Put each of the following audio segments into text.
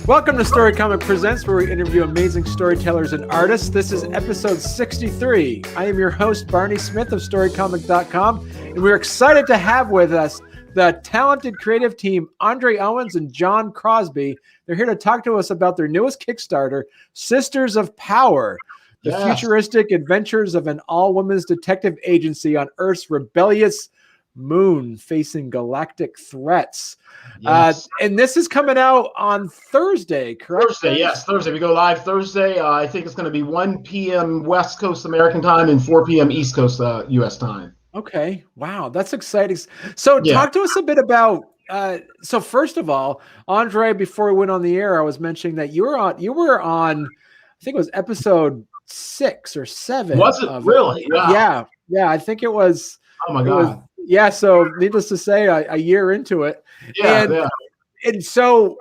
Welcome to Storycomic Presents, where we interview amazing storytellers and artists. This is episode 63. I am your host, Barney Smith of Storycomic.com, and we're excited to have with us the talented creative team, Andre Owens and John Crosby. They're here to talk to us about their newest Kickstarter, Sisters of Power, the futuristic adventures of an all-women's detective agency on Earth's rebellious moon facing galactic threats. Yes. And this is coming out on Thursday, correct? Thursday, yes, Thursday. We go live Thursday. I think it's going to be 1 p.m. West Coast American time and 4 p.m. East Coast U.S. time. Okay. Wow, that's exciting. So talk to us a bit about, so first of all, Andre, before we went on the air, I was mentioning that you were on, I think it was episode 6 or 7. Was it really? Wow. Yeah, I think it was. Oh my God. Yeah, so needless to say, a year into it. And so,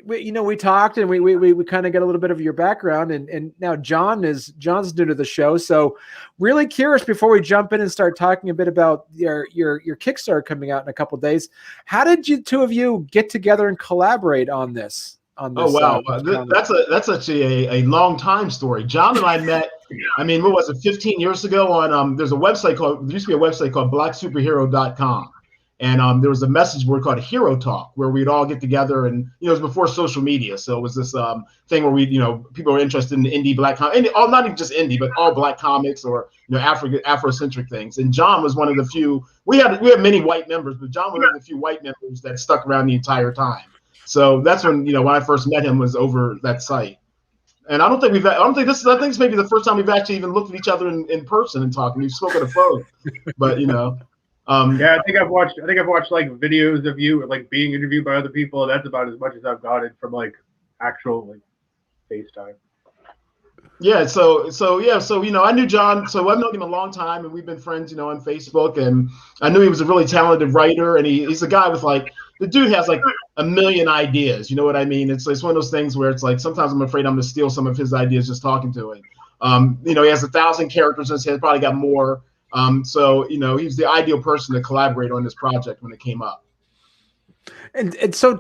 we talked and we kind of get a little bit of your background, and now John's new to the show. So really curious, before we jump in and start talking a bit about your Kickstarter coming out in a couple of days, how did you two of you get together and collaborate on this? Oh wow, that's actually a long time story. John and I met, I mean, what was it, 15 years ago on there used to be a website called blacksuperhero.com, and there was a message board called Hero Talk where we'd all get together, and it was before social media, so it was this thing where people were interested in indie black comics, not even just indie, but all black comics or Afrocentric things. And John was one of the few. We had many white members, but John was one of the few white members that stuck around the entire time. So that's when when I first met him was over that site. And I think it's maybe the first time we've actually even looked at each other in person and talked. We've spoken on the phone, but I think I've watched like videos of you like being interviewed by other people. That's about as much as I've gotten from like actual FaceTime. Yeah, so I knew John, so I've known him a long time, and we've been friends, on Facebook, and I knew he was a really talented writer, and he's a guy with the dude has a million ideas, you know what I mean? It's one of those things where it's sometimes I'm afraid I'm going to steal some of his ideas just talking to him. He has 1,000 characters in his head, probably got more. So he's the ideal person to collaborate on this project when it came up. And so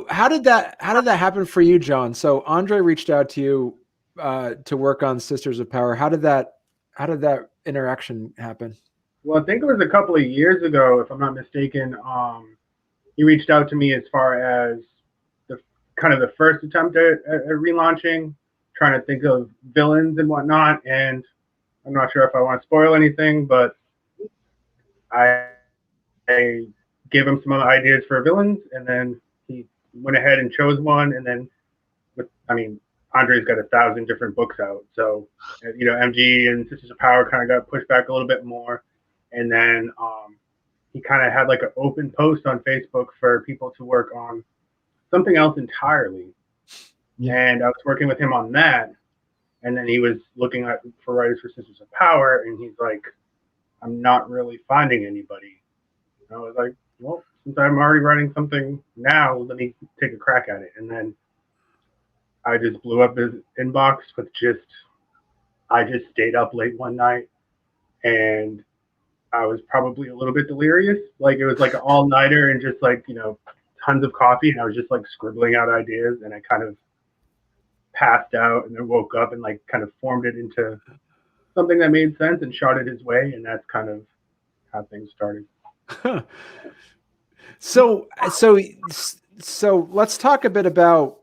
how did that happen for you, John? So Andre reached out to you to work on Sisters of Power. How did that interaction happen? Well, I think it was a couple of years ago, if I'm not mistaken. He reached out to me as far as the first attempt at relaunching, trying to think of villains and whatnot. And I'm not sure if I want to spoil anything, but I gave him some other ideas for villains, and then he went ahead and chose one. And then, Andre's got 1,000 different books out. So, MG and Sisters of Power kind of got pushed back a little bit more. And then he kind of had an open post on Facebook for people to work on something else entirely. And I was working with him on that. And then he was looking for writers for Sisters of Power. And he's like, I'm not really finding anybody. And I was like, well, since I'm already writing something now, let me take a crack at it. And then I just blew up his inbox with I just stayed up late one night, and I was probably a little bit delirious. It was an all-nighter and just tons of coffee, and I was just scribbling out ideas, and I kind of passed out and then woke up and kind of formed it into something that made sense and shot it his way, and that's kind of how things started. So let's talk a bit about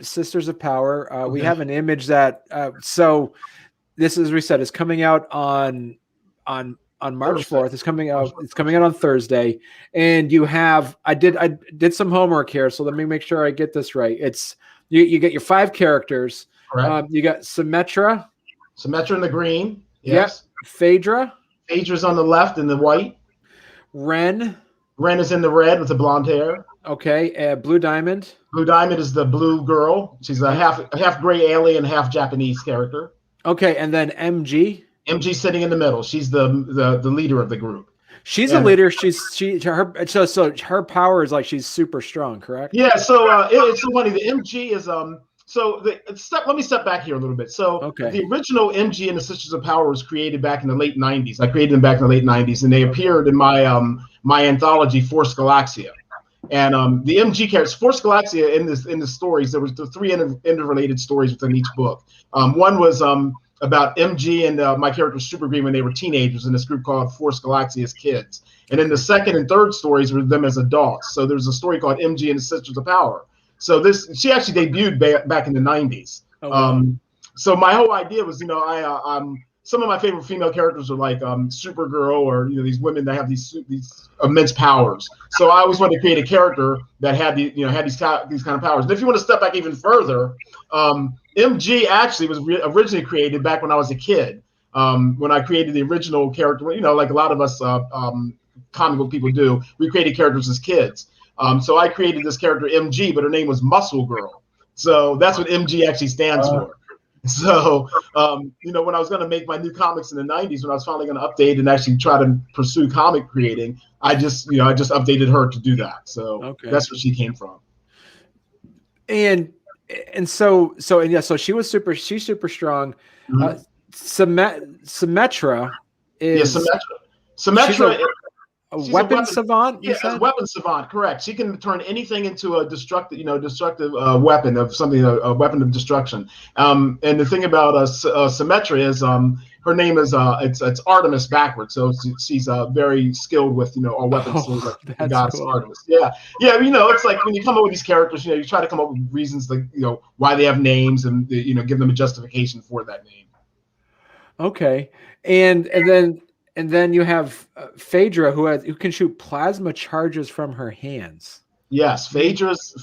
Sisters of Power. Okay. We have an image that so this, as we said, is coming out on March 4th. It's coming out on Thursday. And you have I did some homework here, so let me make sure I get this right. It's you get your 5 characters. You got Symmetra in the green. Yes. Yep. Phaedra's on the left in the white. Ren is in the red with the blonde hair. Okay, Blue Diamond. Blue Diamond is the blue girl. She's a half gray alien, half Japanese character. Okay, and then MG. MG sitting in the middle. She's the leader of the group. She's a leader. So her power is she's super strong, correct? Yeah. So it's so funny. The MG is let me step back here a little bit. So the original MG and the Sisters of Power was created back in the late 90s. I created them back in the late 90s, and they appeared in my my anthology Force Galaxia. And the MG characters, Force Galaxia in the stories, there was the three interrelated stories within each book. One was about MG and my character Super Green when they were teenagers in this group called Force Galaxia as kids. And then the second and third stories were them as adults. So there's a story called MG and the Sisters of Power. So she actually debuted back in the 90s. Oh, wow. So my whole idea was, some of my favorite female characters are like Supergirl, or these women that have these immense powers. So I always wanted to create a character that had these kind of powers. And if you want to step back even further, MG actually was originally created back when I was a kid. When I created the original character, like a lot of us comic book people do, we created characters as kids. So I created this character MG, but her name was Muscle Girl. So that's what MG actually stands for. So, when I was going to make my new comics in the 90s, when I was finally going to update and actually try to pursue comic creating, I just updated her to do that. So That's where she came from. And so she's super strong. Mm-hmm. Symmetra is Symmetra. A weapon savant? Yeah, a weapon savant, correct. She can turn anything into a destructive weapon of something, a weapon of destruction. And the thing about Symmetra is her name is it's Artemis backwards, so she's very skilled with all weapons. Like the goddess cool. Artemis. Yeah. It's like when you come up with these characters, you try to come up with reasons like why they have names and give them a justification for that name. Okay, and then you have Phaedra, who can shoot plasma charges from her hands. Yes, Phaedra's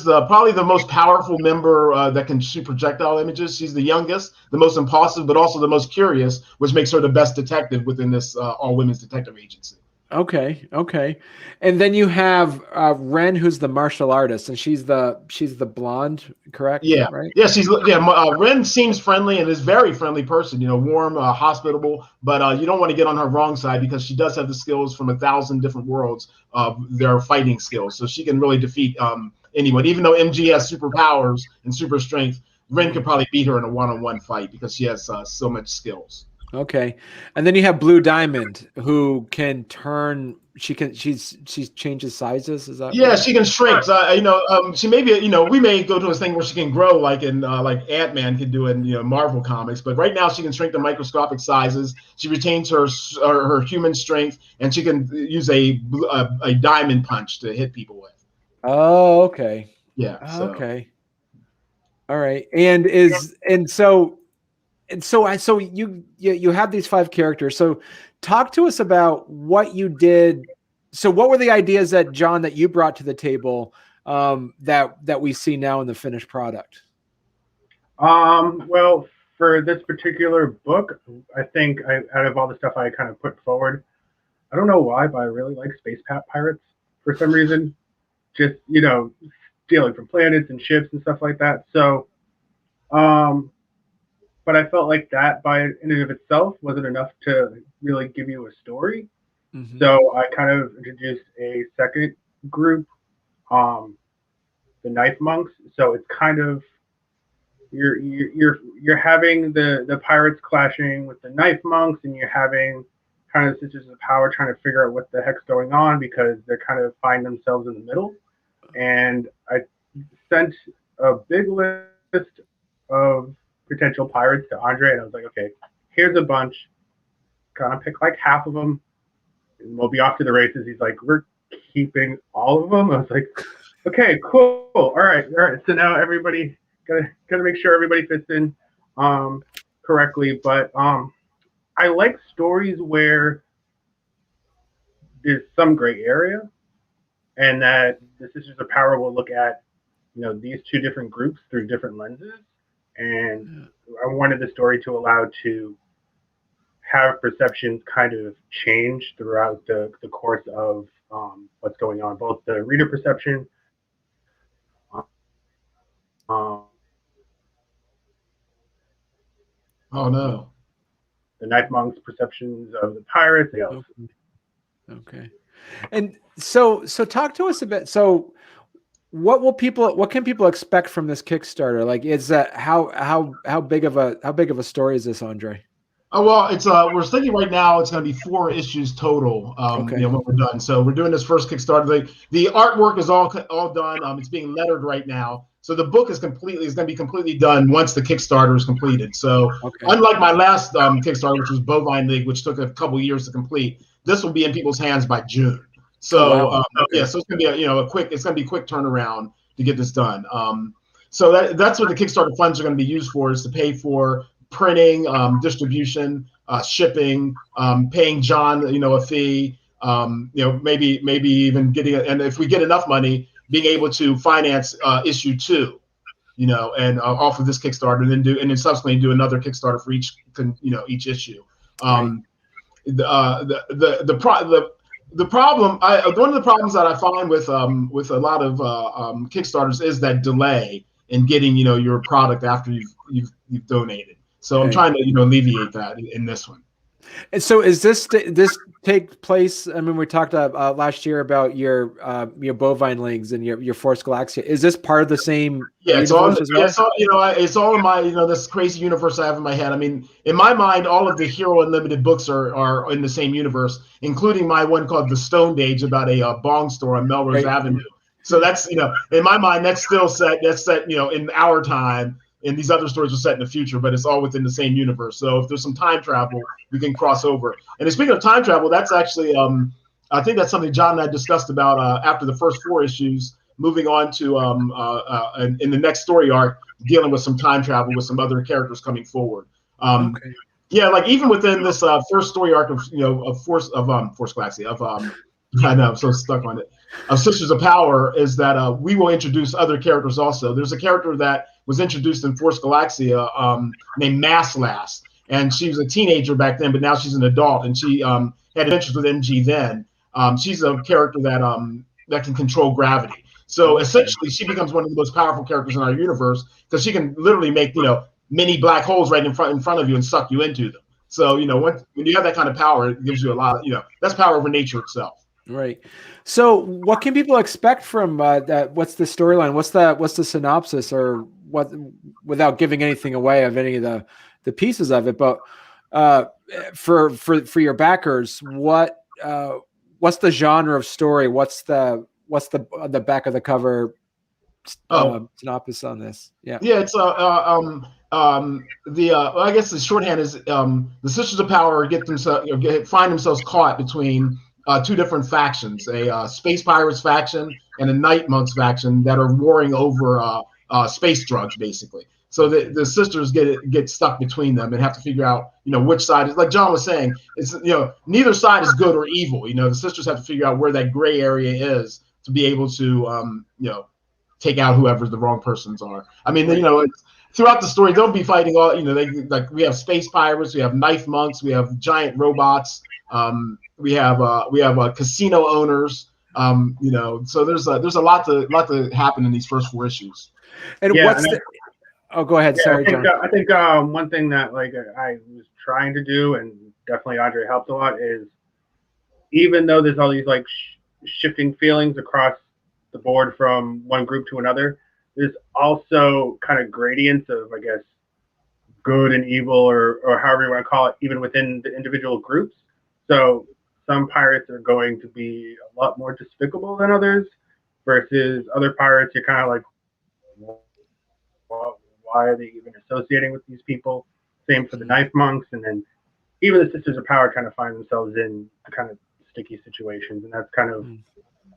probably the most powerful member that can shoot projectile images. She's the youngest, the most impulsive, but also the most curious, which makes her the best detective within this all-women's detective agency. Okay. And then you have Ren, who's the martial artist, and she's the blonde, correct? Yeah, right. Yeah, Ren seems friendly and is a very friendly person. Warm, hospitable, but you don't want to get on her wrong side because she does have the skills from 1,000 different worlds of their fighting skills, so she can really defeat anyone. Even though MG has superpowers and super strength, Ren could probably beat her in a one-on-one fight because she has so much skills. Okay, and then you have Blue Diamond, who can turn. She changes sizes. Is that? Yeah, right? She can shrink. She may be. We may go to a thing where she can grow, like in like Ant-Man can do in Marvel comics. But right now, she can shrink to microscopic sizes. She retains her human strength, and she can use a diamond punch to hit people with. Oh, okay. Yeah. Okay. All right, so you have these 5 characters. So talk to us about what you did. So what were the ideas that you brought to the table that we see now in the finished product? Well, for this particular book, I think out of all the stuff I kind of put forward, I don't know why, but I really like space pirates for some reason. Just, stealing from planets and ships and stuff like that. So, but I felt like that by in and of itself wasn't enough to really give you a story. Mm-hmm. So I kind of introduced a second group, the Knife Monks. So it's kind of you're having the pirates clashing with the Knife Monks, and you're having kind of Sisters of Power trying to figure out what the heck's going on because they're kind of find themselves in the middle. And I sent a big list of potential pirates to Andre, and I was like, okay, here's a bunch. Gonna pick like half of them, and we'll be off to the races. He's like, we're keeping all of them. I was like, okay, cool. All right. So now everybody gotta make sure everybody fits in correctly. But I like stories where there's some gray area, and that the Sisters of Power will look at these two different groups through different lenses. And I wanted the story to allow to have perceptions kind of change throughout the course of what's going on, both the reader perception, oh no, the Knife Monks' perceptions of the pirates. Okay. And so talk to us a bit. So what can people expect from this Kickstarter? Like, is that how big of a story is this, Andre? Oh well, it's we're thinking right now it's going to be 4 issues total. Okay. When we're done. So we're doing this first Kickstarter. The artwork is all done. It's being lettered right now. So the book is going to be completely done once the Kickstarter is completed. So unlike my last Kickstarter, which was Bovine League, which took a couple years to complete, this will be in people's hands by June. So yeah, so it's going to be it's going to be a quick turnaround to get this done. So that's what the Kickstarter funds are going to be used for, is to pay for printing, distribution, shipping, paying John, a fee, maybe even getting and if we get enough money, being able to finance issue 2, and off of this Kickstarter, and then subsequently do another Kickstarter for each issue. The problem, one of the problems that I find with a lot of Kickstarters is that delay in getting your product after you've donated. So I'm trying to alleviate that in this one. And so is this take place? I mean, we talked last year about your bovine leagues and your Force Galaxia. Is this part of the same? Yeah, it's all. It's all in my this crazy universe I have in my head. I mean, in my mind, all of the Hero Unlimited books are in the same universe, including my one called The Stoned Age about a bong store on Melrose Avenue. So that's in my mind that's still set. That's set in our time. And these other stories are set in the future, but it's all within the same universe. So if there's some time travel, we can cross over. And speaking of time travel, that's actually, I think that's something John and I discussed about after the first 4 issues, moving on to in the next story arc, dealing with some time travel with some other characters coming forward. Yeah, like even within this first story arc of Force Galaxia, I know I'm so stuck on it. Of Sisters of Power is that we will introduce other characters also. There's a character that was introduced in Force Galaxia named Masslast, and she was a teenager back then, but now she's an adult, and she had adventures with MG then. She's a character that can control gravity. So essentially, she becomes one of the most powerful characters in our universe because she can literally make mini black holes right in front of you and suck you into them. So when you have that kind of power, it gives you a lot of that's power over nature itself. Right. So what can people expect from that? What's the storyline? What's the synopsis, or what, without giving anything away of any of the pieces of it? But for your backers, what's the genre of story? What's the back of the cover synopsis on this? Yeah. Yeah, it's I guess the shorthand is the Sisters of Power find themselves caught between 2 different factions, a space pirates faction and a night monks faction that are warring over space drugs, basically. So the sisters get stuck between them and have to figure out which side is, like John was saying, it's neither side is good or evil. The sisters have to figure out where that gray area is to be able to take out whoever the wrong persons are. I mean, throughout the story they'll be fighting all we have space pirates, we have knife monks, we have giant robots, we have casino owners, so there's a lot to happen in these first 4 issues. And oh, go ahead. Sorry, John. I think one thing that I was trying to do, and definitely Andre helped a lot, is even though there's all these shifting feelings across the board from one group to another, there's also kind of gradients of, I guess, good and evil, or however you want to call it, even within the individual groups. So some pirates are going to be a lot more despicable than others, versus other pirates you're kind of like, well, why are they even associating with these people? Same for the knife monks, and then even the Sisters of Power kind of find themselves in kind of sticky situations, and that's kind of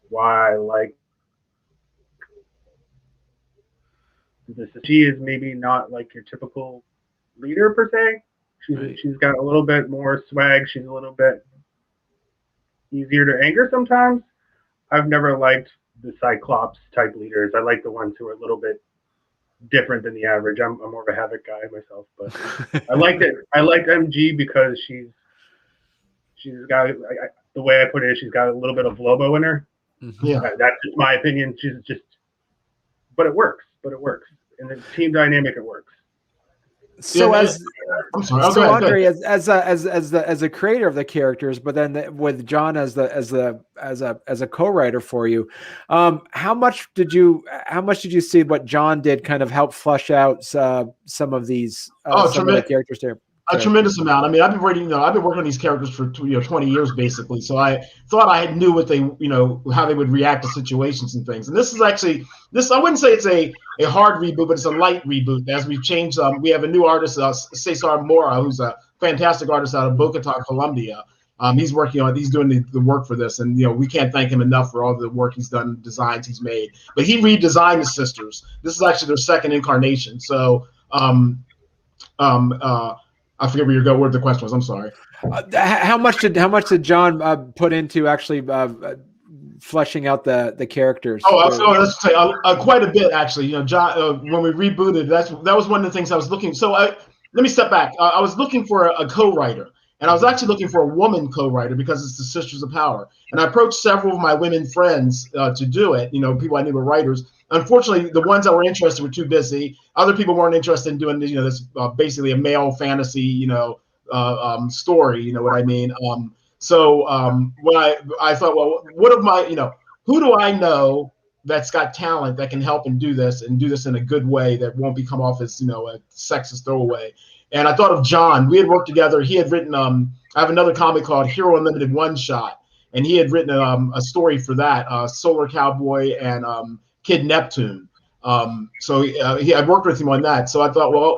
why I like this. She is maybe not like your typical leader per se. She's got a little bit more swag. She's a little bit easier to anger sometimes. I've never liked the Cyclops type leaders. I like the ones who are a little bit different than the average. I'm more of a Havoc guy myself, but I liked it. I liked MG because she's got, the way I put it, she's got a little bit of Lobo in her. Yeah, that's just my opinion. She's just, but it works. In the team dynamic, it works. So Andre, as a creator of the characters, but then with John as a co-writer for you, how much did you see what John did kind of help flesh out some of these some of the characters there? A tremendous amount. I mean, I've been writing, I've been working on these characters for 20 years basically. So I thought I knew what they, how they would react to situations and things. And this is actually I wouldn't say it's a hard reboot, but it's a light reboot. As we've changed, we have a new artist, Cesar Mora, who's a fantastic artist out of Bogota, Colombia. He's doing the work for this, and we can't thank him enough for all the work he's done, designs he's made. But he redesigned the sisters. This is actually their second incarnation. So I forget where the question was. I'm sorry. How much did John put into actually fleshing out the characters? Let's say quite a bit actually. John, when we rebooted, that was one of the things I was looking. So let me step back. I was looking for a co-writer, and I was actually looking for a woman co-writer because it's the Sisters of Power. And I approached several of my women friends to do it. People I knew were writers. Unfortunately, the ones that were interested were too busy. Other people weren't interested in doing this, basically a male fantasy, story. You know what I mean? So when I thought, well, what of my, who do I know that's got talent that can help and do this in a good way that won't become off as, a sexist throwaway? And I thought of John. We had worked together. He had written, I have another comic called Hero Unlimited One Shot, and he had written a story for that, Solar Cowboy and Kid Neptune. So I worked with him on that. So I thought, well,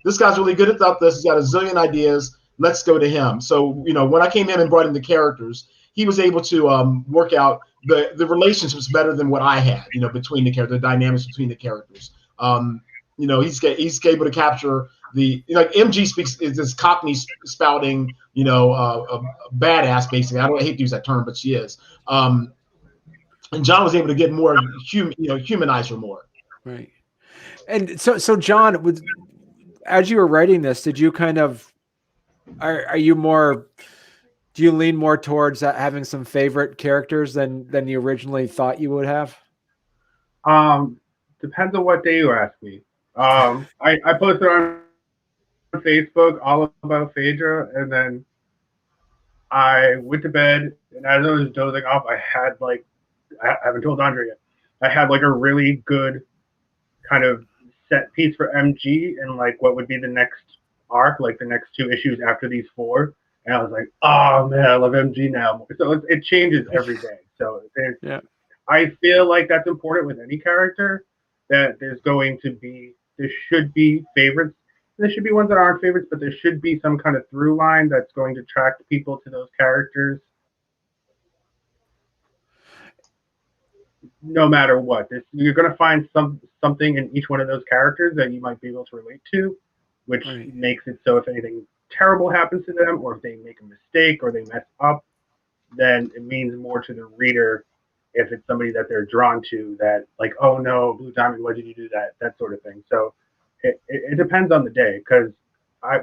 this guy's really good at this. He's got a zillion ideas. Let's go to him. So, when I came in and brought in the characters, he was able to work out the relationships better than what I had, between the characters, the dynamics between the characters. He's able to capture MG is this Cockney spouting, a badass basically. I hate to use that term, but she is. And John was able to get more humanize her more. Right. And so John, as you were writing this, did you kind of, do you lean more towards having some favorite characters than you originally thought you would have? Depends on what day you ask me. I posted on Facebook all about Phaedra, and then I went to bed, and as I was dozing off, I haven't told Andre yet. I had a really good kind of set piece for MG and what would be the next arc, the next 2 issues after these 4. And I was like, oh man, I love MG now. So it changes every day. So I feel like that's important with any character, that there should be favorites. There should be ones that aren't favorites, but there should be some kind of through line that's going to attract people to those characters. No matter what, you're going to find something in each one of those characters that you might be able to relate to, which makes it so if anything terrible happens to them, or if they make a mistake or they mess up, then it means more to the reader if it's somebody that they're drawn to, that oh no, Blue Diamond, why did you do that? That sort of thing. So it depends on the day, because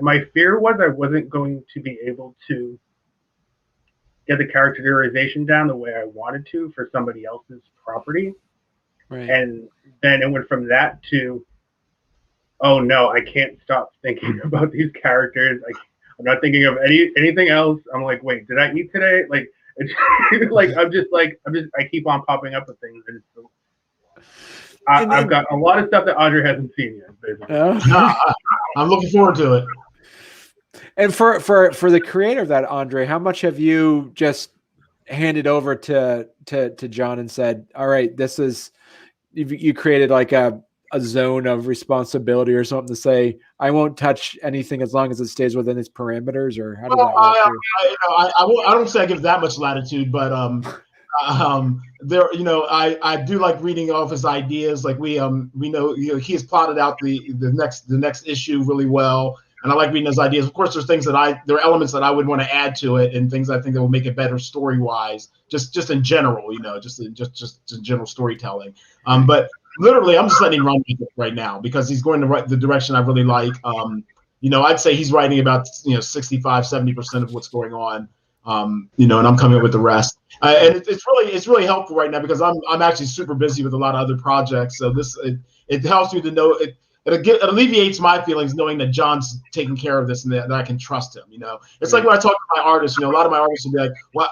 my fear was I wasn't going to be able to get the characterization down the way I wanted to for somebody else's property. Right. And then it went from that to, oh no, I can't stop thinking about these characters. I'm not thinking of anything else. I'm like, wait, did I eat today? I keep on popping up with things. And I've got a lot of stuff that Andre hasn't seen yet, basically. I'm looking forward to it. And for the creator of that, Andre, how much have you just handed over to John and said, all right, this is, you created a zone of responsibility or something to say, I won't touch anything as long as it stays within its parameters? Or how does that work? I don't say I give that much latitude, but there, I do like reading off his ideas. We know, he has plotted out the next issue really well, and I like reading his ideas. Of course, there are elements that I would want to add to it, and things I think that will make it better story wise, just in general, just in general storytelling. But literally, I'm just letting him run with it right now because he's going the direction I really like. I'd say he's writing about 65-70% of what's going on. And I'm coming up with the rest. And it's really helpful right now because I'm actually super busy with a lot of other projects. So it helps me to know it alleviates my feelings knowing that John's taking care of this and that I can trust him. It's like when I talk to my artists. A lot of my artists will be like, well,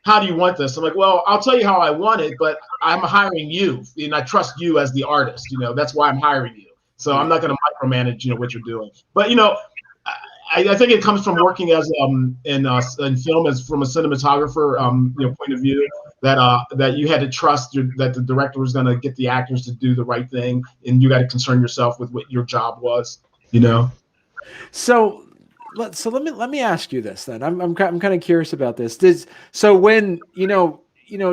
how do you want this? I'm like, well, I'll tell you how I want it, but I'm hiring you, and I trust you as the artist. That's why I'm hiring you. So I'm not going to micromanage, what you're doing. But I think it comes from working as in film as from a cinematographer point of view that you had to trust that the director was going to get the actors to do the right thing, and you got to concern yourself with what your job was. So let me ask you this then. I'm kind of curious about this. So when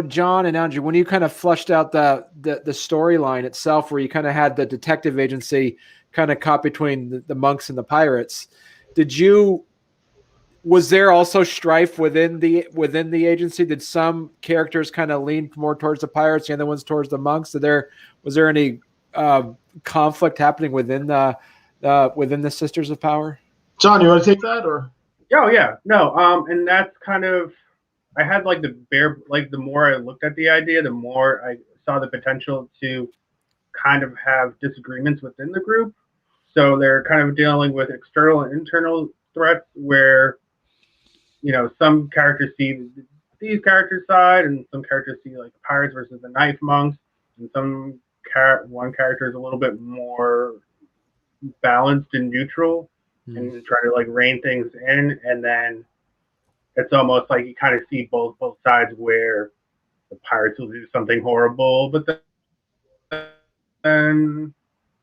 John and Andrew, when you kind of flushed out the storyline itself, where you kind of had the detective agency kind of caught between the monks and the pirates, was there also strife within the agency? Did some characters kind of lean more towards the pirates, the other ones towards the monks? Was there any conflict happening within the Sisters of Power? John, you want to take that or? Oh yeah, no. And that's kind of, I had like the more I looked at the idea, the more I saw the potential to kind of have disagreements within the group. So they're kind of dealing with external and internal threats where, some characters see these characters' side, and some characters see like the pirates versus the knife monks, and one character is a little bit more balanced and neutral, and try to like rein things in, and then it's almost like you kind of see both sides where the pirates will do something horrible, but then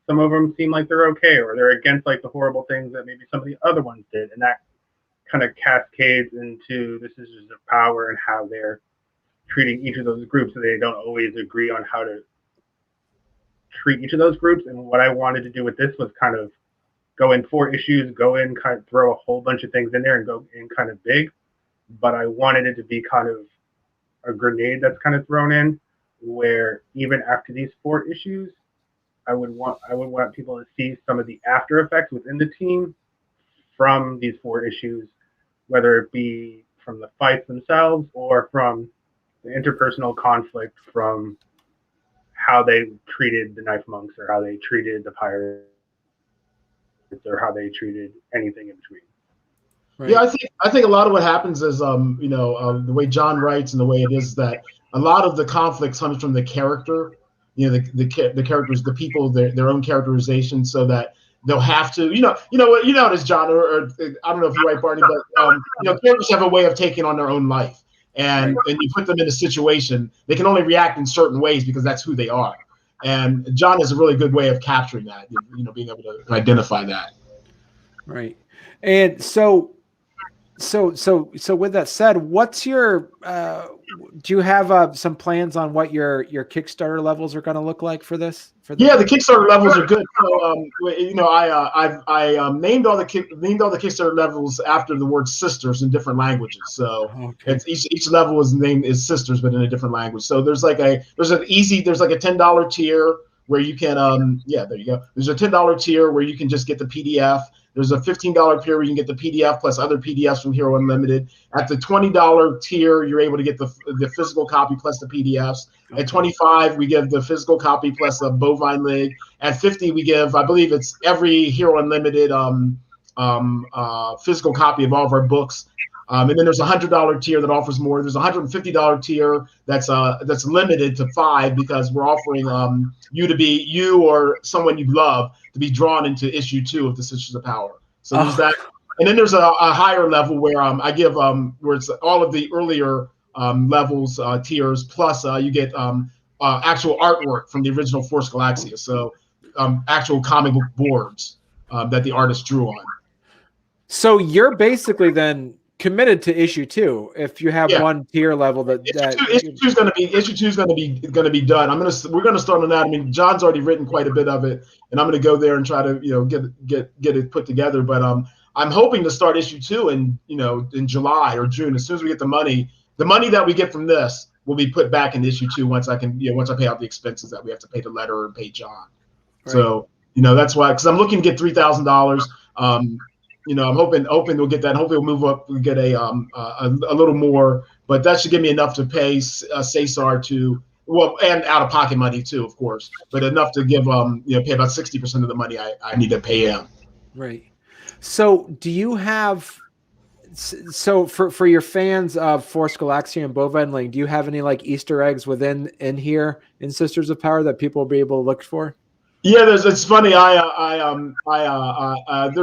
some of them seem like they're okay, or they're against like the horrible things that maybe some of the other ones did, and that kind of cascades into the Sisters of Power and how they're treating each of those groups, so they don't always agree on how to treat each of those groups. And what I wanted to do with this was kind of go in 4 issues, go in, kind of throw a whole bunch of things in there and go in kind of big. But I wanted it to be kind of a grenade that's kind of thrown in, where even after these 4 issues, I would want people to see some of the after effects within the team from these 4 issues, whether it be from the fights themselves or from the interpersonal conflict, from how they treated the knife monks or how they treated the pirates or how they treated anything in between. Right. Yeah, I think a lot of what happens is the way John writes and the way it is that a lot of the conflicts comes from the character, the characters, the people, their own characterization, so that they'll have to, what this, John, or I don't know if you're right, Barney, but characters have a way of taking on their own life, and you put them in a situation, they can only react in certain ways because that's who they are. And John has a really good way of capturing that, being able to identify that. Right. And so with that said, what's your do you have some plans on what your Kickstarter levels are going to look like for this? Yeah, the Kickstarter levels are good. So I named all the Kickstarter levels after the word sisters in different languages. So it's each level is named as sisters, but in a different language. So there's like a $10 tier where you can there you go. There's a $10 tier where you can just get the PDF. There's a $15 tier where you can get the PDF plus other PDFs from Hero Unlimited. At the $20 tier, you're able to get the physical copy plus the PDFs. Okay. At $25, we give the physical copy plus a bovine leg. At $50, we give, I believe it's every Hero Unlimited physical copy of all of our books. And then there's a $100 tier that offers more. There's a $150 tier that's limited to 5 because we're offering you or someone you love to be drawn into issue 2 of the Sisters of Power. So there's that, and then there's a higher level where I give where it's all of the earlier levels tiers plus you get actual artwork from the original Force Galaxia. So actual comic book boards that the artist drew on. So you're basically then committed to issue 2 if you have one tier level issue 2 is going to be done. We're going to start on that. I mean, John's already written quite a bit of it, and I'm going to go there and try to get it put together. But I'm hoping to start issue 2 in July or June. As soon as we get the money that we get from this will be put back in issue 2 once I pay out the expenses that we have to pay the letter and pay John. Right. So that's why, because I'm looking to get $3,000. I'm hoping we'll get that. Hopefully we'll move up. We'll get a little more, but that should give me enough to pay Cesar and out of pocket money too, of course, but enough to give pay about 60% of the money I need to pay him. Right. So do you have for your fans of Force Galaxia and Bovine Link, do you have any like Easter eggs in here in Sisters of Power that people will be able to look for? Yeah, it's funny. There's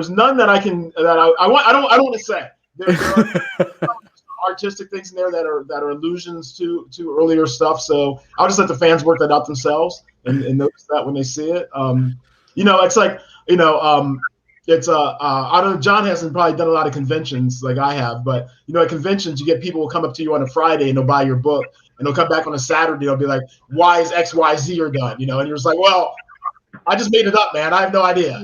none that I don't want to say. There are artistic things in there that are allusions to earlier stuff. So I'll just let the fans work that out themselves and notice that when they see it. It's like it's I don't know. John hasn't probably done a lot of conventions like I have, but at conventions you get people will come up to you on a Friday and they'll buy your book and they'll come back on a Saturday. They'll be like, "Why is X, Y, Z are done?" And you're just like, "Well, I just made it up, man. I have no idea."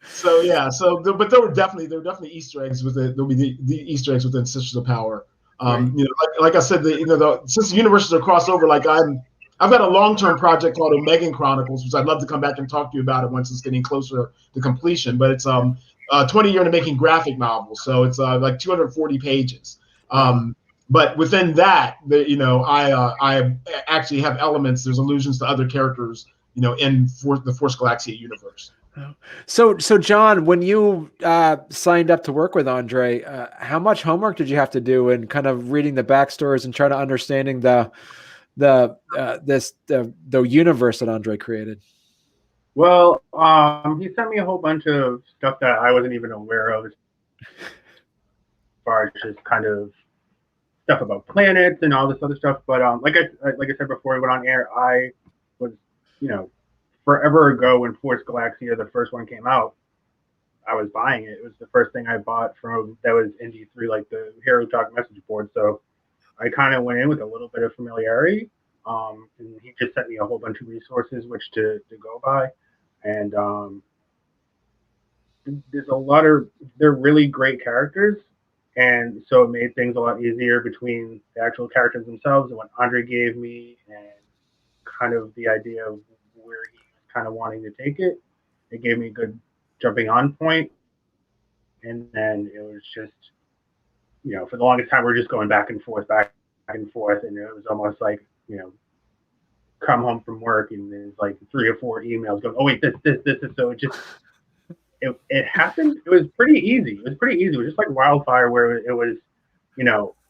So yeah, but there were definitely Easter eggs with it. There'll be the Easter eggs within Sisters of Power. Right. Like I said, since the universes are crossover, like I've got a long-term project called Omegan Chronicles, which I'd love to come back and talk to you about it once it's getting closer to completion. But it's 20 year in the making graphic novel, so it's like 240 pages. But within that, I actually have elements. There's allusions to other characters, in the Force Galaxia universe. So John, when you signed up to work with Andre, how much homework did you have to do in kind of reading the backstories and trying to understanding the universe that Andre created? Well, he sent me a whole bunch of stuff that I wasn't even aware of, as far as just kind of stuff about planets and all this other stuff. But like I said before we went on air, I was, forever ago when Force Galaxia, the first one, came out, I was buying it. It was the first thing I bought that was Indie through like the Hero Talk message board. So I kind of went in with a little bit of familiarity. And he just sent me a whole bunch of resources which to go by. And they're really great characters. And so it made things a lot easier between the actual characters themselves and what Andre gave me and kind of the idea of where he was kind of wanting to take it. It gave me a good jumping on point. And then it was just, for the longest time, we're just going back and forth. And it was almost like, come home from work and there's like 3 or 4 emails going, oh, wait, this. So it happened. It was pretty easy. It was just like wildfire where it was,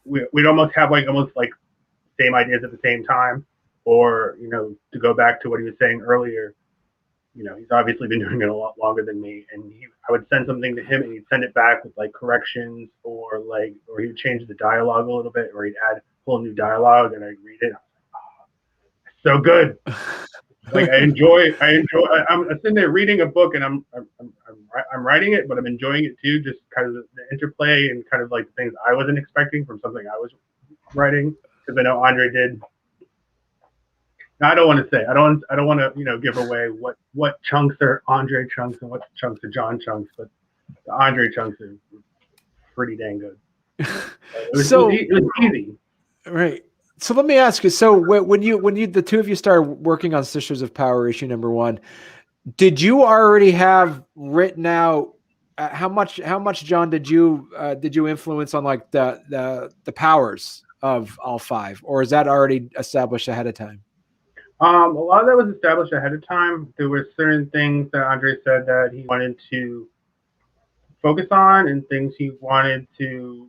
we'd almost have almost same ideas at the same time. Or, to go back to what he was saying earlier, he's obviously been doing it a lot longer than me. And I would send something to him and he'd send it back with corrections or he would change the dialogue a little bit or he'd add whole new dialogue and I'd read it. So good. I enjoy. I'm sitting there reading a book and I'm writing it, but I'm enjoying it too. Just kind of the interplay and kind of the things I wasn't expecting from something I was writing, because I know Andre did. Now, I don't want to say. I don't want to give away what chunks are Andre chunks and what chunks are John chunks, but the Andre chunks are pretty dang good. It was easy. Right. So let me ask you. So when you the two of you started working on Sisters of Power issue number 1, did you already have written out how much John did you influence on the powers of all 5, or is that already established ahead of time? A lot of that was established ahead of time. There were certain things that Andre said that he wanted to focus on and things he wanted to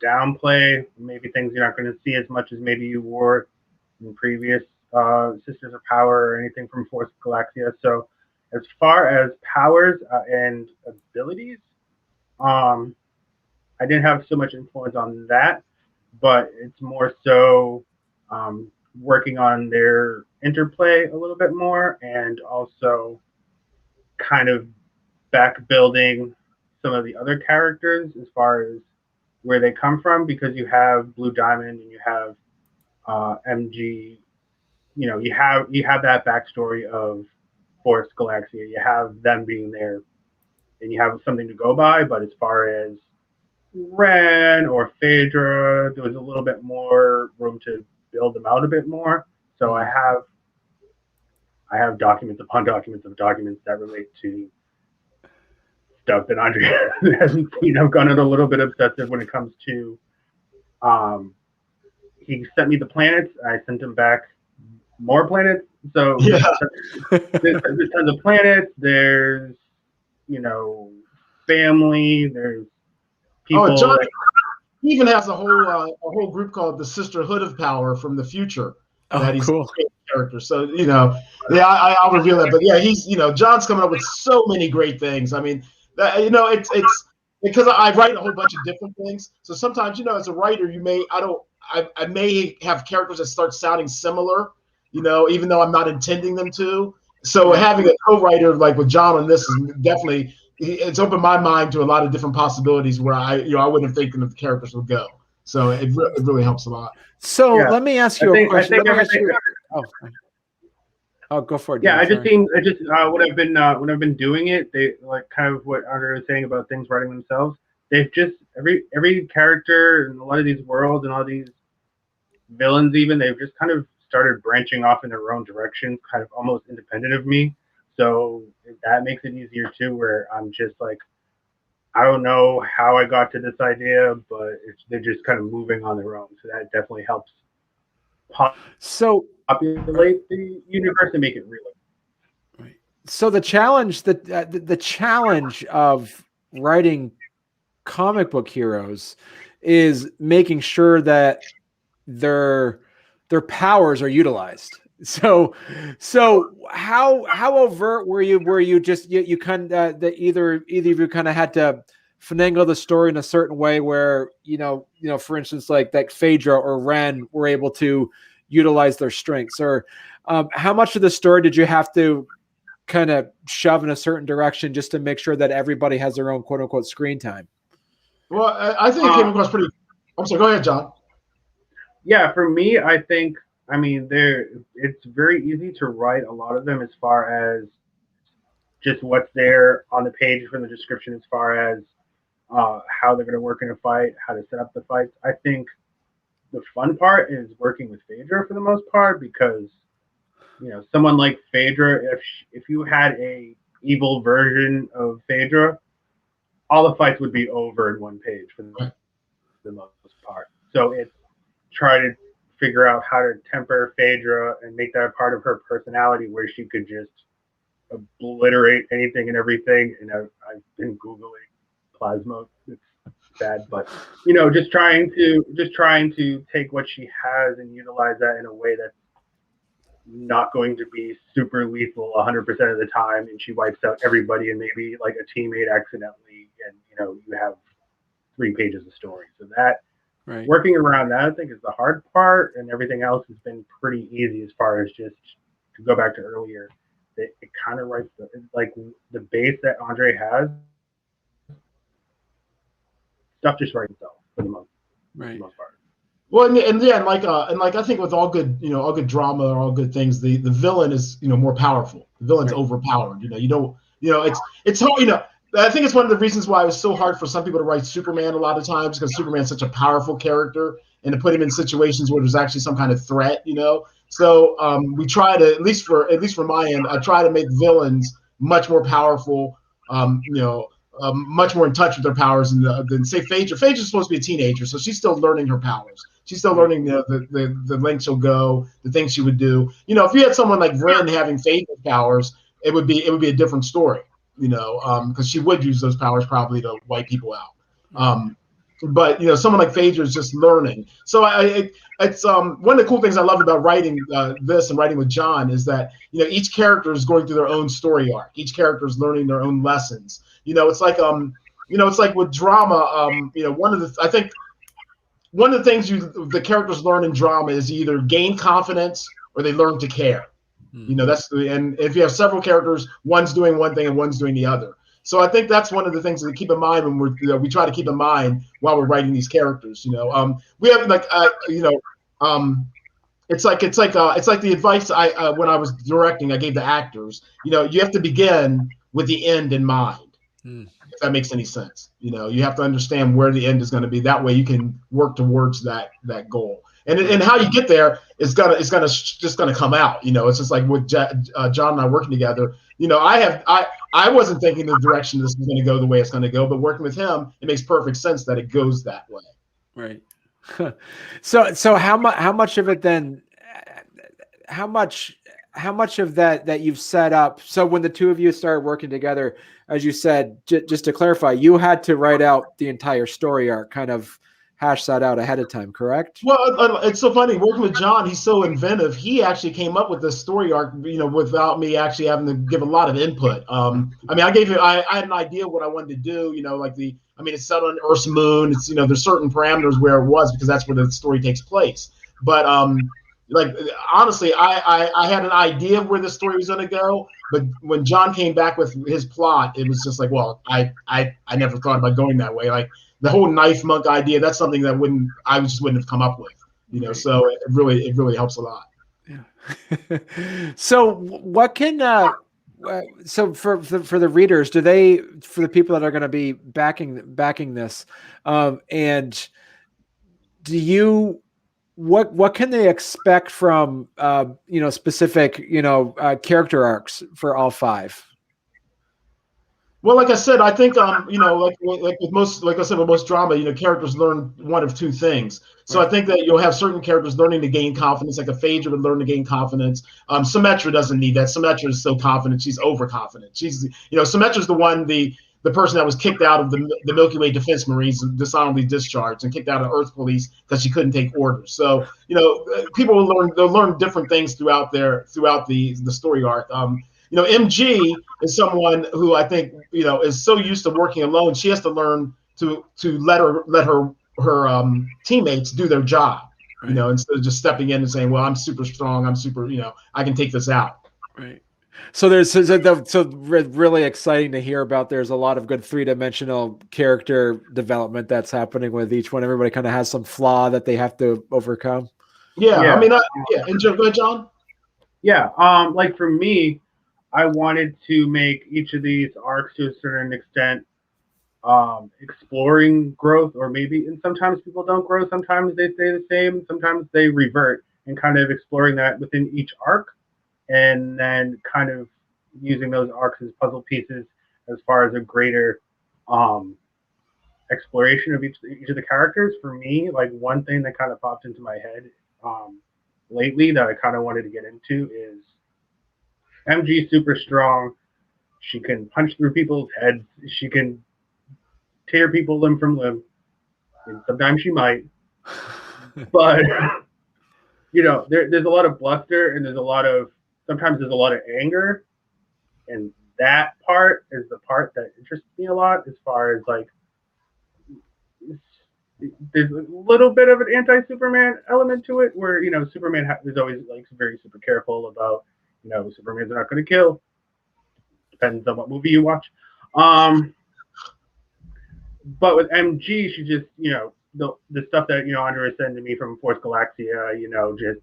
downplay, maybe things you're not going to see as much as maybe you were in previous Sisters of Power or anything from Force Galaxia. So as far as powers and abilities, I didn't have so much influence on that, but it's more so working on their interplay a little bit more and also kind of back building some of the other characters as far as where they come from, because you have Blue Diamond and you have MG, you have that backstory of Force Galaxia. You have them being there and you have something to go by. But as far as Ren or Phaedra, there was a little bit more room to build them out a bit more. So I have documents upon documents of documents that relate to stuff that Andre hasn't seen. I've gotten a little bit obsessive when it comes to he sent me the planets. I sent him back more planets. So yeah. there's tons of planets. There's family. There's people. Oh, John even has a whole group called the Sisterhood of Power from the future. Oh, cool. characters. So, yeah, I'll reveal that. But yeah, he's, John's coming up with so many great things. I mean, it's because I write a whole bunch of different things. So sometimes, as a writer, I may have characters that start sounding similar, even though I'm not intending them to. So having a co-writer like with John on this is definitely, it's opened my mind to a lot of different possibilities where I wouldn't have thinking that the characters would go. So it really helps a lot. So let me ask you a question. Go for it. Yeah, when I've been doing it, they like kind of what Andre was saying about things writing themselves. They've just every character in a lot of these worlds and all these villains, even they've just kind of started branching off in their own direction, kind of almost independent of me. So that makes it easier too, where I'm just like, I don't know how I got to this idea, but they're just kind of moving on their own. So that definitely helps populate the universe and make it real. Right. So the challenge the challenge of writing comic book heroes is making sure that their powers are utilized. So how overt were you just you kind of that either of you kind of had to finagle the story in a certain way where for instance like that Phaedra or Ren were able to utilize their strengths, or how much of the story did you have to kind of shove in a certain direction just to make sure that everybody has their own quote unquote screen time? Well, I think it came across pretty. I'm sorry. Go ahead, John. Yeah, for me, I think. I mean, it's very easy to write a lot of them as far as just what's there on the page from the description, as far as how they're going to work in a fight, how to set up the fights. I think the fun part is working with Phaedra for the most part, because someone like Phaedra, if you had a evil version of Phaedra, all the fights would be over in one page for the most part. So it's try to figure out how to temper Phaedra and make that a part of her personality where she could just obliterate anything and everything. And I've been Googling plasma. It's bad, but just trying to take what she has and utilize that in a way that's not going to be super lethal 100% of the time, and she wipes out everybody and maybe like a teammate accidentally, and you have 3 pages of story. So that working around that, I think, is the hard part, and everything else has been pretty easy as far as just to go back to earlier. It kind of writes the base that Andre has. Stuff just writes itself for the most part. Well, and I think with all good drama or all good things, the villain is more powerful. The villain's overpowered. It's hard. I think it's one of the reasons why it was so hard for some people to write Superman a lot of times, because Superman's such a powerful character, and to put him in situations where there's actually some kind of threat. So we try to, at least from my end, I try to make villains much more powerful. Much more in touch with their powers than say Phaedra. Phaedra's supposed to be a teenager, so she's still learning her powers. She's still learning the lengths she'll go, the things she would do. If you had someone like Ren having Phaedra's powers, it would be a different story. Because she would use those powers probably to wipe people out. But someone like Phaedra is just learning. So it's one of the cool things I love about writing this and writing with John is that each character is going through their own story arc. Each character is learning their own lessons. It's like it's like with drama. One of the things the characters learn in drama is either gain confidence or they learn to care. And if you have several characters, one's doing one thing and one's doing the other. So I think that's one of the things that we keep in mind when we try to keep in mind while we're writing these characters. We have it's like the advice when I was directing, I gave the actors. You have to begin with the end in mind. If that makes any sense. You have to understand where the end is going to be. That way you can work towards that goal. And how you get there is just gonna come out. It's just like with John and I working together. I wasn't thinking the direction this is going to go the way it's going to go, but working with him, it makes perfect sense that it goes that way. Right. So how much of it then? How much of that you've set up? So when the two of you started working together, as you said, just to clarify, you had to write out the entire story arc, kind of hash that out ahead of time, correct? Well, it's so funny working with John. He's so inventive. He actually came up with this story arc, without me actually having to give a lot of input. I mean, I had an idea of what I wanted to do. It's set on Earth's moon. It's there's certain parameters where it was because that's where the story takes place. But honestly, I had an idea of where the story was going to go. But when John came back with his plot, it was just like, well, I never thought about going that way. Like the whole knife monk idea, that's something that I just wouldn't have come up with. So it really helps a lot. Yeah. So what can so for the readers, for the people that are going to be backing this, and do you what can they expect from specific character arcs for all 5? Well, like I said, I think like with most, like I said, with most drama, characters learn one of two things. So I think that you'll have certain characters learning to gain confidence, like a Phaedra would learn to gain confidence. Symmetra doesn't need that. Symmetra is so confident; she's overconfident. She's Symmetra's the person that was kicked out of the Milky Way Defense Marines, dishonorably discharged, and kicked out of Earth Police because she couldn't take orders. So people they'll learn different things throughout the story arc. MG is someone who I think is so used to working alone. She has to learn to let her teammates do their job. Right. Instead of just stepping in and saying, "Well, I'm super strong. I'm super. I can take this out." Right. So really exciting to hear about. There's a lot of good 3-dimensional character development that's happening with each one. Everybody kind of has some flaw that they have to overcome. Yeah. And go ahead, John. Yeah. Like for me, I wanted to make each of these arcs to a certain extent exploring growth, and sometimes people don't grow, sometimes they stay the same, sometimes they revert, and kind of exploring that within each arc, and then kind of using those arcs as puzzle pieces as far as a greater exploration of each of the characters. For me, like one thing that kind of popped into my head lately that I kind of wanted to get into is MG super strong. She can punch through people's heads. She can tear people limb from limb. And sometimes she might. But, there's a lot of bluster and sometimes there's a lot of anger. And that part is the part that interests me a lot as far as like, there's a little bit of an anti-Superman element to it where, Superman is always like very super careful about, Superman's not going to kill. Depends on what movie you watch. But with MG, she just, the stuff that, Andre was saying to me from Force Galaxia, just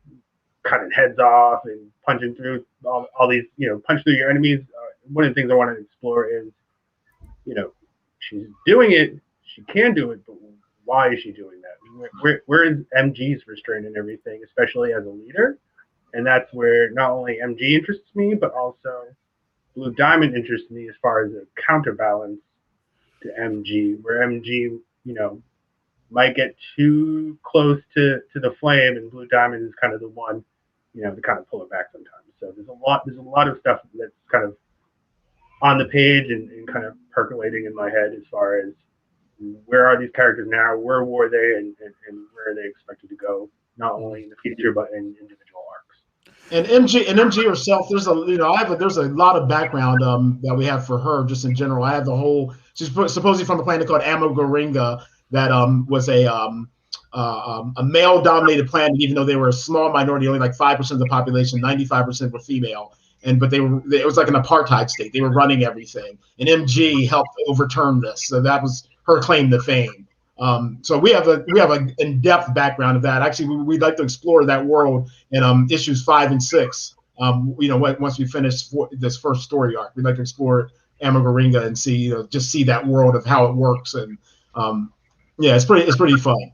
cutting heads off and punching through all these, punch through your enemies. One of the things I want to explore is, she's doing it. She can do it, but why is she doing that? Where is MG's restraint and everything, especially as a leader? And that's where not only MG interests me, but also Blue Diamond interests me as far as a counterbalance to MG, where MG, might get too close to the flame, and Blue Diamond is kind of the one, to kind of pull it back sometimes. So there's a lot of stuff that's kind of on the page and kind of percolating in my head as far as where are these characters now, where were they, and where are they expected to go, not only in the future but in individual arcs. And MG herself, there's a lot of background that we have for her just in general. I have the whole. She's supposedly from a planet called Amogoringa that was a male-dominated planet, even though they were a small minority, only like 5% of the population, 95% were female. But it was like an apartheid state. They were running everything, and MG helped overturn this. So that was her claim to fame. So we have an in-depth background of that. Actually, we'd like to explore that world in issues 5 and 6. Once we finish this first story arc, we'd like to explore Amogoringa and see that world of how it works. And it's pretty fun.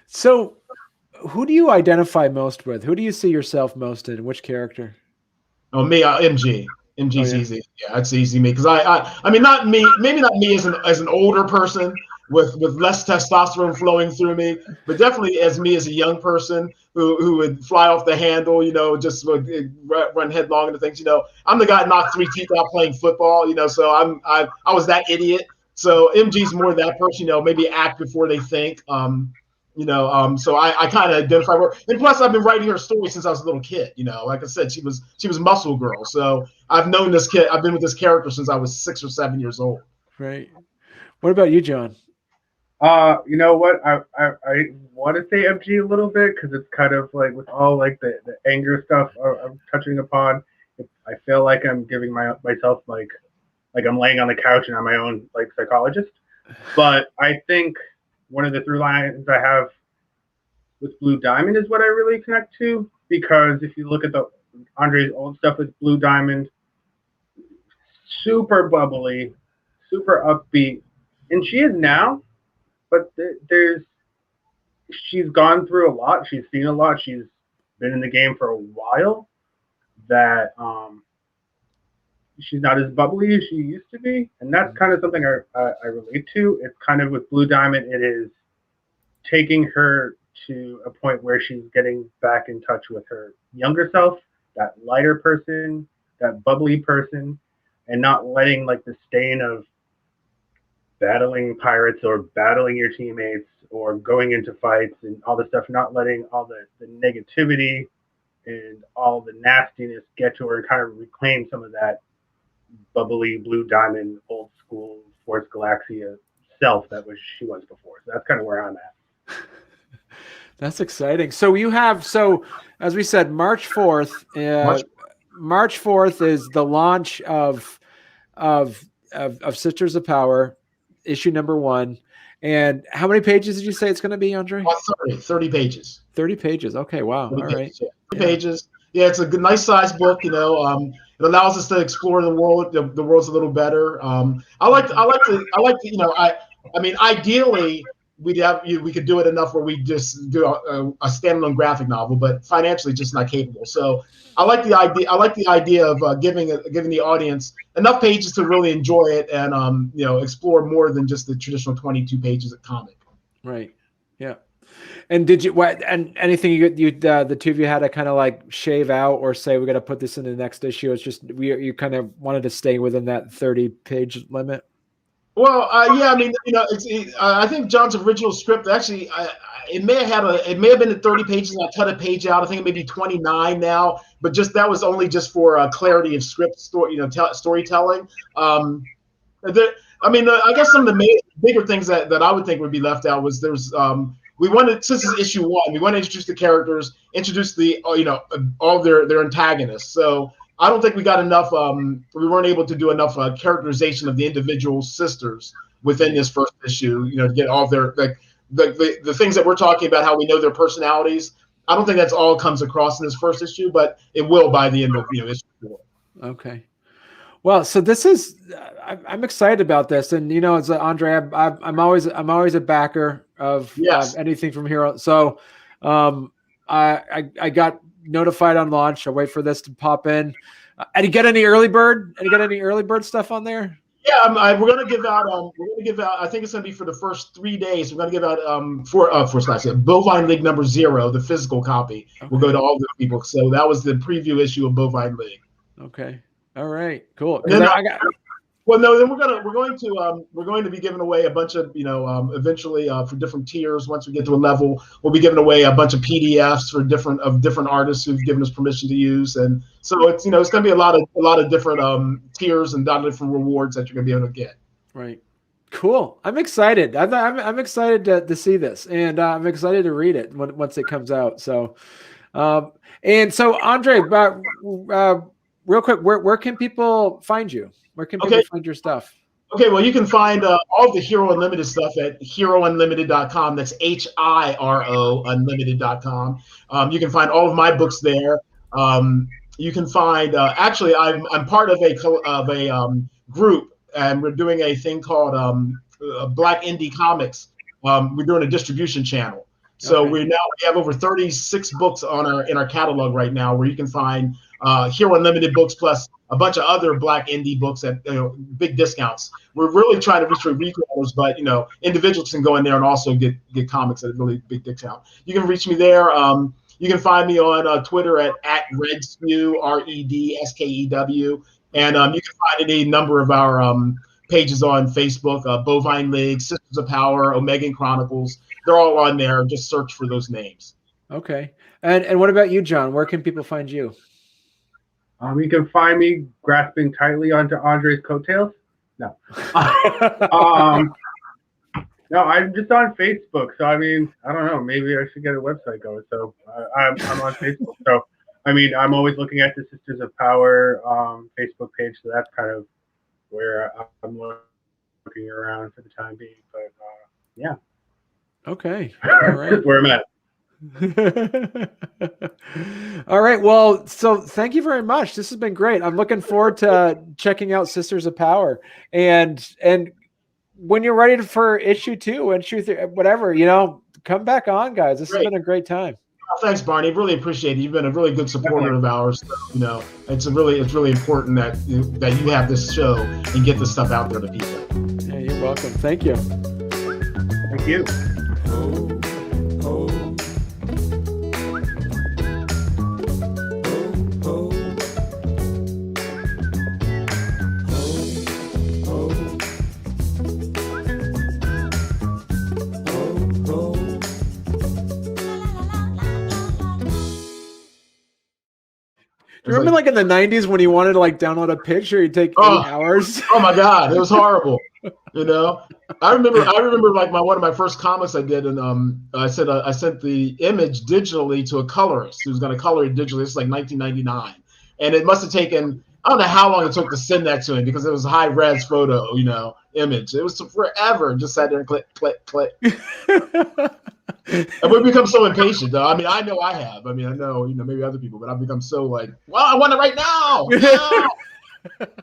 So, who do you identify most with? Who do you see yourself most in? Which character? Oh, me, MG. MG's easy. Yeah, it's easy me because I mean, not me. Maybe not me as an older person with less testosterone flowing through me, but definitely as me as a young person who would fly off the handle, just would run headlong into things. I'm the guy that knocked 3 teeth out playing football. So I was that idiot. So MG's more that person. Maybe act before they think. So I kind of identify with her. And plus, I've been writing her story since I was a little kid. Like I said, she was Muscle Girl. So I've known this kid. I've been with this character since I was 6 or 7 years old. Right. What about you, John? You know what? I want to say MG a little bit because it's kind of like with all like the anger stuff I'm touching upon. I feel like I'm giving myself like I'm laying on the couch and I'm my own like psychologist. But I think one of the through lines I have with Blue Diamond is what I really connect to, because if you look at the Andre's old stuff with Blue Diamond, super bubbly, super upbeat, and she is now. But she's gone through a lot. She's seen a lot. She's been in the game for a while. That she's not as bubbly as she used to be, and that's kind of something I relate to. It's kind of with Blue Diamond. It is taking her to a point where she's getting back in touch with her younger self, that lighter person, that bubbly person, and not letting like the stain of battling pirates or battling your teammates or going into fights and all the stuff, not letting all the negativity and all the nastiness get to her, and kind of reclaim some of that bubbly Blue Diamond, old school Force Galaxia self that she was before. So that's kind of where I'm at. That's exciting. So you have, as we said, March 4th. March 4th is the launch of Sisters of Power, issue number 1. And how many pages did you say it's going to be, Andre? 30 pages. 30 pages. Okay. Wow. All right. 30 pages. Yeah, it's a good, nice size book. It allows us to explore the world. The world's a little better. Ideally, we could do it enough where we just do a standalone graphic novel, but financially just not capable. So I like the idea. I like the idea of giving the audience enough pages to really enjoy it and explore more than just the traditional 22 pages of comic. Right. Yeah. And did you anything you the two of you had to kind of like shave out or say we got to put this in the next issue? It's just you kind of wanted to stay within that 30-page limit. Well, yeah, I mean, I think John's original script actually, it may have been 30 pages. I cut a page out. I think it may be 29 now, but that was only just for clarity of script storytelling. I guess some of the bigger things that I would think would be left out was we wanted, since it's issue 1, we want to introduce the characters, introduce all their antagonists. So I don't think we got enough. We weren't able to do enough characterization of the individual sisters within this first issue. To get all their the things that we're talking about, how we know their personalities. I don't think that's all comes across in this first issue, but it will by the end of issue 4. Okay. Well, so this is I'm excited about this, and as Andre, I'm always a backer of anything from Hero. So I got notified on launch. I'll wait for this to pop in. And you get any early bird? Stuff on there? Yeah, we're gonna give out. I think it's gonna be for the first 3 days. We're gonna give out Bovine League number 0, the physical copy. Okay. Will go to all the people. So that was the preview issue of Bovine League. Okay. All right. Cool. Then we're going to be giving away a bunch of eventually for different tiers. Once we get to a level, we'll be giving away a bunch of PDFs for different artists who've given us permission to use, and so it's going to be a lot of different tiers and different rewards that you're going to be able to get. Right. Cool. I'm excited. I'm excited to see this, and I'm excited to read it once it comes out. So, and so Andre, real quick, where can people find you? Where can people find your stuff? Okay, well, you can find all the Hero Unlimited stuff at herounlimited.com. That's HIRO Unlimited.com. You can find all of my books there. You can find actually, I'm part of a group, and we're doing a thing called Black Indie Comics. We're doing a distribution channel. So we have over 36 books in our catalog right now, where you can find Hero Unlimited books plus a bunch of other Black indie books at big discounts. We're really trying to reach retailers, but individuals can go in there and also get comics at a really big discount. You can reach me there. You can find me on Twitter at Redskew, REDSKEW, and you can find any number of our pages on Facebook, Bovine League, Sisters of Power, Omega Chronicles. They're all on there. Just search for those names. Okay. And what about you, John? Where can people find you? You can find me grasping tightly onto Andre's coattails. No. No, I'm just on Facebook. So, I mean, I don't know. Maybe I should get a website going. So I'm on Facebook. So, I mean, I'm always looking at the Sisters of Power Facebook page. So that's kind of where I'm looking around for the time being. But yeah. Okay. All right. That's where I'm at. All right. Well, so thank you very much. This has been great. I'm looking forward to checking out Sisters of Power. And when you're ready for issue 2, issue 3, whatever, come back on, guys. This has been a great time. Oh, thanks, Barney. Really appreciate it. You've been a really good supporter of ours. So, it's really important that you have this show and get this stuff out there to people. Yeah, you're welcome. Thank you. Thank you. Remember, like in the 90s when you wanted to download a picture, you'd take 8 hours. Oh my God, it was horrible. I remember like one of my first comics I did, and I sent the image digitally to a colorist who was going to color it digitally. It's like 1999, and it must have taken, I don't know how long it took to send that to him because it was a high res photo, image. It was forever. Just sat there and click, click, click. And we've become so impatient, though. I mean, I know I have. I mean, I know, maybe other people, but I've become so well, I want it right now. Yeah.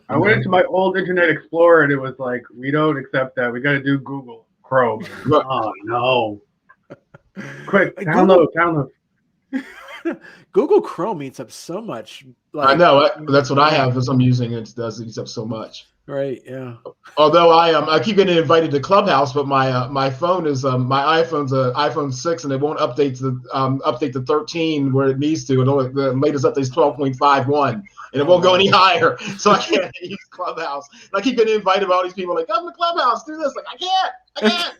I went into my old Internet Explorer and it was like, we don't accept that. We got to do Google Chrome. Oh, no. Quick, download. Google Chrome eats up so much. I know. That's what I have as I'm using it. It eats up so much. Right. Yeah. Although I keep getting invited to Clubhouse, but my phone is my iPhone's an iPhone 6 and it won't update to 13 where it needs to. The latest update is 12.51 and it won't go any higher, so I can't use Clubhouse. And I keep getting invited by all these people like, come to Clubhouse, do this. Like I can't.